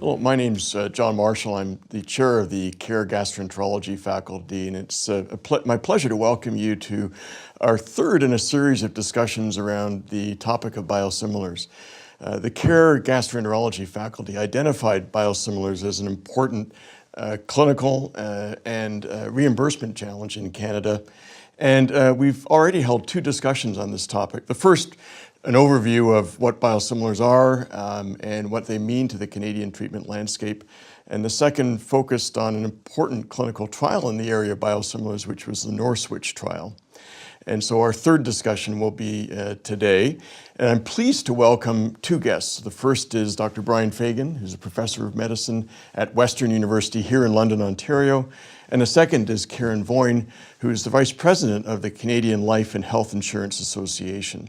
Hello, my name's John Marshall. I'm the chair of the Care Gastroenterology faculty, and it's my pleasure to welcome you to our third in a series of discussions around the topic of biosimilars. The Care Gastroenterology faculty identified biosimilars as an important clinical and reimbursement challenge in Canada, and we've already held two discussions on this topic. The first, an overview of what biosimilars are and what they mean to the Canadian treatment landscape. And the second focused on an important clinical trial in the area of biosimilars, which was the Northwich trial. And so our third discussion will be today. And I'm pleased to welcome two guests. The first is Dr. Brian Feagan, who's a professor of medicine at Western University here in London, Ontario. And the second is Karen Voin, who is the vice president of the Canadian Life and Health Insurance Association.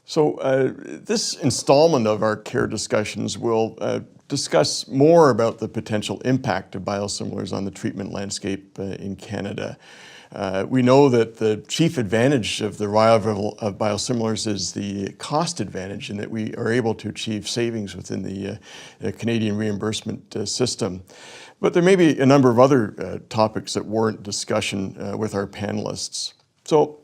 So this installment of our care discussions will discuss more about the potential impact of biosimilars on the treatment landscape in Canada. We know that the chief advantage of the arrival of biosimilars is the cost advantage, in that we are able to achieve savings within the Canadian reimbursement system. But there may be a number of other topics that warrant discussion with our panelists. So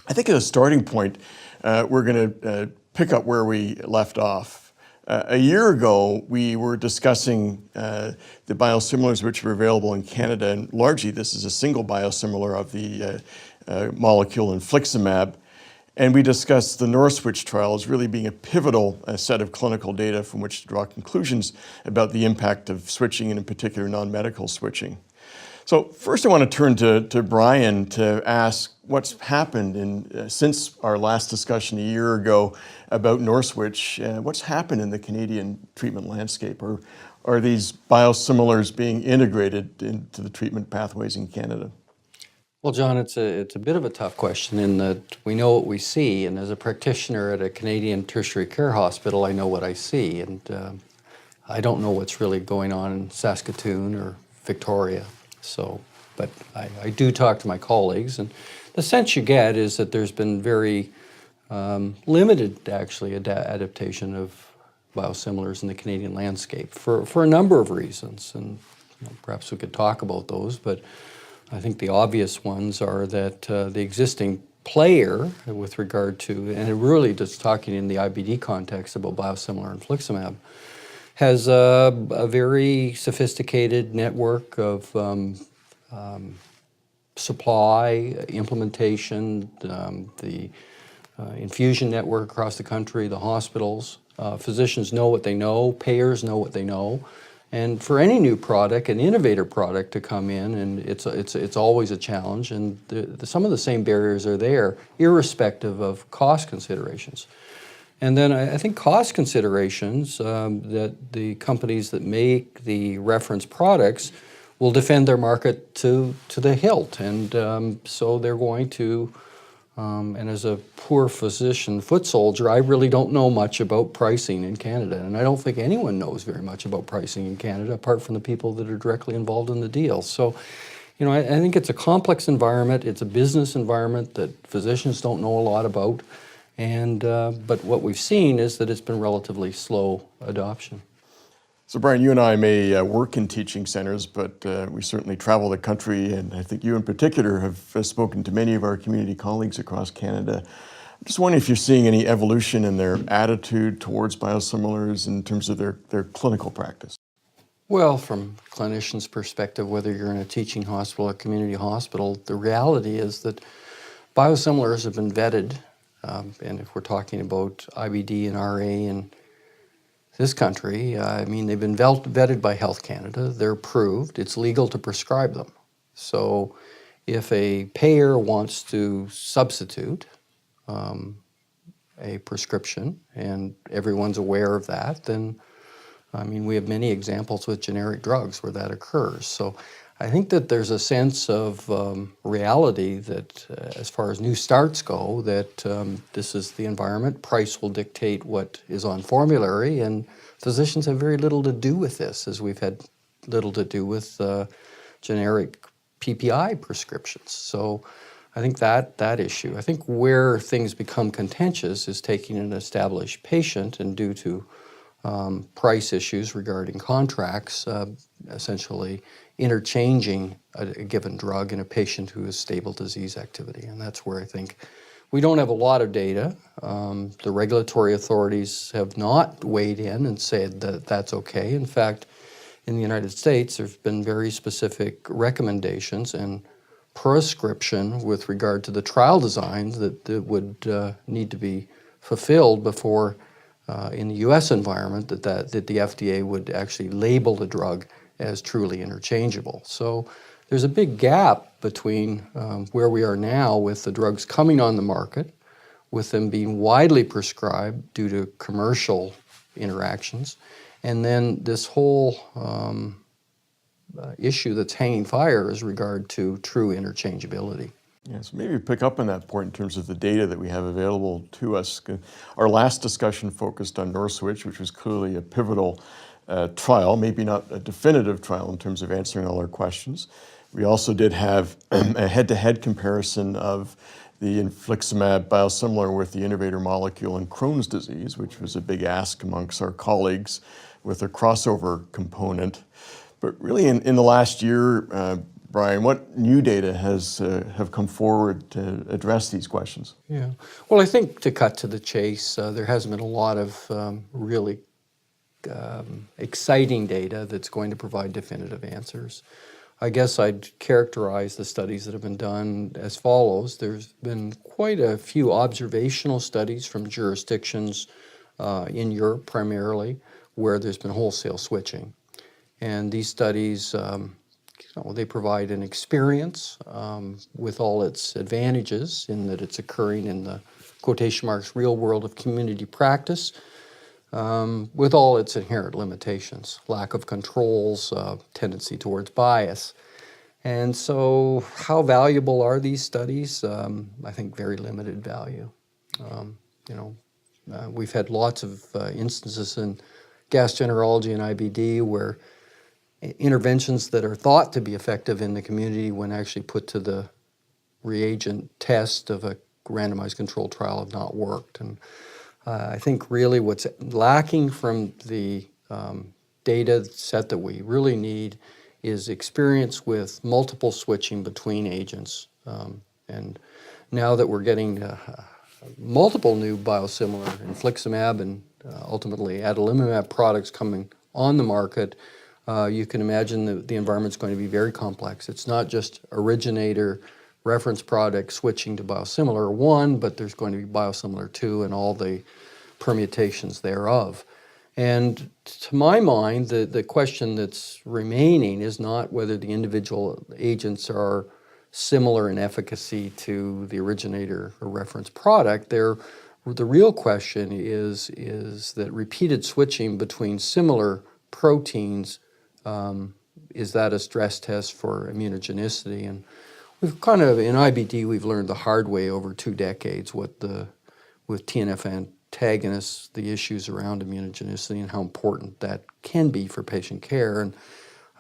I think as a starting point, we're going to pick up where we left off. A year ago, we were discussing the biosimilars which were available in Canada, and largely this is a single biosimilar of the molecule infliximab. And we discussed the Northwich trial as really being a pivotal set of clinical data from which to draw conclusions about the impact of switching, and in particular non-medical switching. So first I want to turn to Brian to ask what's happened since our last discussion a year ago about Northwich. What's happened in the Canadian treatment landscape? Or are these biosimilars being integrated into the treatment pathways in Canada? Well, John, it's a bit of a tough question in that we know what we see, and as a practitioner at a Canadian tertiary care hospital, I know what I see, and I don't know what's really going on in Saskatoon or Victoria. So, but I do talk to my colleagues, and the sense you get is that there's been very limited, actually, adaptation of biosimilars in the Canadian landscape for a number of reasons, and perhaps we could talk about those, but I think the obvious ones are that the existing player with regard to, and really just talking in the IBD context about biosimilar infliximab, has a very sophisticated network of supply, implementation, the infusion network across the country, the hospitals. Physicians know what they know, payers know what they know. And for any new product, an innovator product to come in, and it's always a challenge, and some of the same barriers are there, irrespective of cost considerations. And then I think cost considerations that the companies that make the reference products will defend their market to the hilt. And so they're going to, and as a poor physician foot soldier, I really don't know much about pricing in Canada. And I don't think anyone knows very much about pricing in Canada, apart from the people that are directly involved in the deal. So, I think it's a complex environment. It's a business environment that physicians don't know a lot about. And but what we've seen is that it's been relatively slow adoption. So Brian, you and I may work in teaching centers, but we certainly travel the country, and I think you in particular have spoken to many of our community colleagues across Canada. I'm just wondering if you're seeing any evolution in their attitude towards biosimilars in terms of their clinical practice. Well, from a clinician's perspective, whether you're in a teaching hospital or community hospital, the reality is that biosimilars have been vetted. And if we're talking about IBD and RA in this country, I mean, they've been vetted by Health Canada. They're approved. It's legal to prescribe them. So if a payer wants to substitute a prescription, and everyone's aware of that, then, I mean, we have many examples with generic drugs where that occurs. So I think that there's a sense of reality that as far as new starts go, that this is the environment. Price will dictate what is on formulary, and physicians have very little to do with this, as we've had little to do with generic PPI prescriptions. So I think that issue. I think where things become contentious is taking an established patient and due to price issues regarding contracts, essentially interchanging a given drug in a patient who has stable disease activity. And that's where I think we don't have a lot of data. The regulatory authorities have not weighed in and said that that's okay. In fact, in the United States, there's been very specific recommendations and prescription with regard to the trial designs that would need to be fulfilled before, in the U.S. environment, that the FDA would actually label the drug as truly interchangeable. So there's a big gap between where we are now with the drugs coming on the market, with them being widely prescribed due to commercial interactions, and then this whole issue that's hanging fire as regard to true interchangeability. Yes, maybe pick up on that point in terms of the data that we have available to us. Our last discussion focused on Northwich, which was clearly a pivotal trial, maybe not a definitive trial in terms of answering all our questions. We also did have a head-to-head comparison of the infliximab biosimilar with the innovator molecule in Crohn's disease, which was a big ask amongst our colleagues with a crossover component. But really in the last year, Brian, what new data have come forward to address these questions? Yeah, well, I think to cut to the chase, there hasn't been a lot of really exciting data that's going to provide definitive answers. I guess I'd characterize the studies that have been done as follows. There's been quite a few observational studies from jurisdictions in Europe primarily, where there's been wholesale switching. And these studies, they provide an experience with all its advantages in that it's occurring in the quotation marks real world of community practice, with all its inherent limitations, lack of controls, tendency towards bias. And so how valuable are these studies? I think very limited value. We've had lots of instances in gastroenterology and IBD where interventions that are thought to be effective in the community when actually put to the reagent test of a randomized controlled trial have not worked. And I think really what's lacking from the data set that we really need is experience with multiple switching between agents. And now that we're getting multiple new biosimilar infliximab and ultimately adalimumab products coming on the market, you can imagine that the environment's going to be very complex. It's not just originator reference product switching to biosimilar 1, but there's going to be biosimilar 2 and all the permutations thereof. And to my mind, the question that's remaining is not whether the individual agents are similar in efficacy to the originator or reference product. The real question is that repeated switching between similar proteins, is that a stress test for immunogenicity? And we've kind of, in IBD, we've learned the hard way over 2 decades with TNF antagonists, the issues around immunogenicity and how important that can be for patient care. And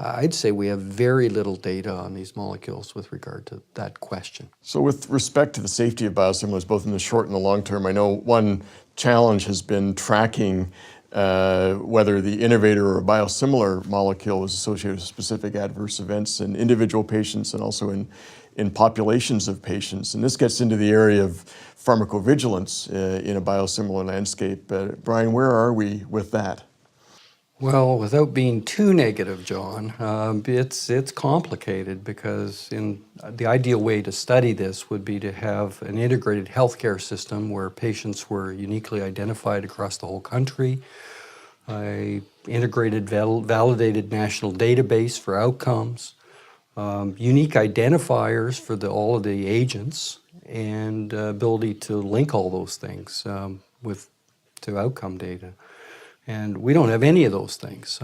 I'd say we have very little data on these molecules with regard to that question. So with respect to the safety of biosimilars, both in the short and the long term, I know one challenge has been tracking whether the innovator or biosimilar molecule is associated with specific adverse events in individual patients and also in populations of patients. And this gets into the area of pharmacovigilance in a biosimilar landscape. Brian, where are we with that? Well, without being too negative, John, it's complicated because the ideal way to study this would be to have an integrated healthcare system where patients were uniquely identified across the whole country, an integrated validated national database for outcomes, unique identifiers for all of the agents, and ability to link all those things to outcome data. And we don't have any of those things.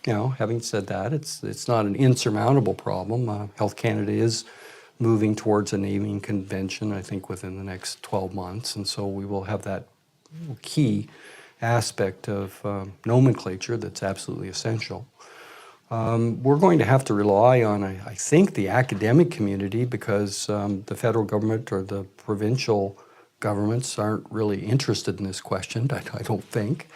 Having said that, it's not an insurmountable problem. Health Canada is moving towards a naming convention, I think, within the next 12 months. And so we will have that key aspect of nomenclature that's absolutely essential. We're going to have to rely on, I think, the academic community because the federal government or the provincial governments aren't really interested in this question, I don't think.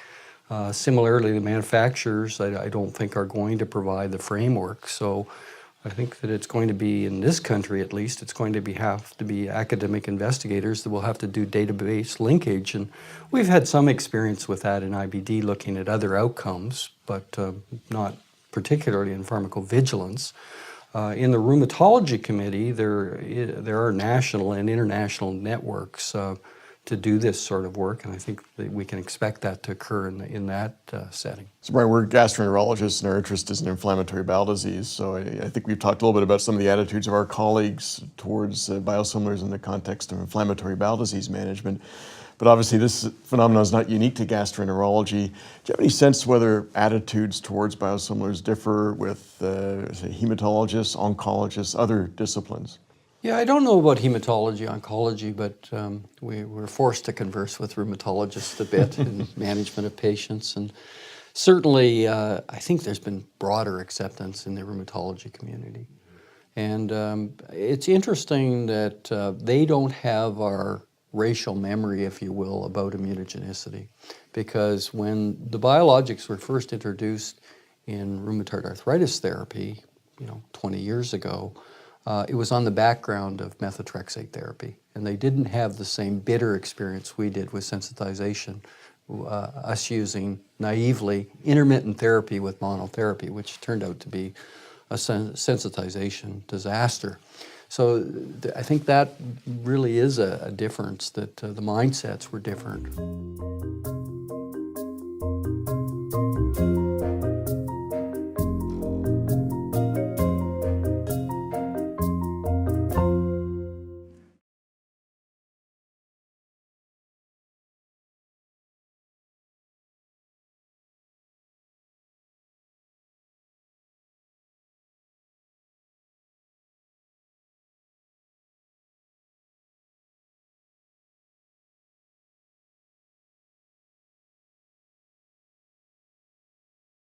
Similarly, the manufacturers, I don't think are going to provide the framework. So I think that it's going to be, in this country at least, it's going to have to be academic investigators that will have to do database linkage. And we've had some experience with that in IBD, looking at other outcomes, but not particularly in pharmacovigilance. In the rheumatology committee, there are national and international networks to do this sort of work, and I think that we can expect that to occur in that setting. So Brian, we're gastroenterologists and our interest is in inflammatory bowel disease. So I think we've talked a little bit about some of the attitudes of our colleagues towards biosimilars in the context of inflammatory bowel disease management. But obviously this phenomenon is not unique to gastroenterology. Do you have any sense whether attitudes towards biosimilars differ with say hematologists, oncologists, other disciplines? Yeah, I don't know about hematology, oncology, but we're forced to converse with rheumatologists a bit in management of patients. And certainly, I think there's been broader acceptance in the rheumatology community. And it's interesting that they don't have our racial memory, if you will, about immunogenicity. Because when the biologics were first introduced in rheumatoid arthritis therapy, 20 years ago, it was on the background of methotrexate therapy, and they didn't have the same bitter experience we did with sensitization, us using naively intermittent therapy with monotherapy, which turned out to be a sensitization disaster. So I think that really is a difference, that the mindsets were different.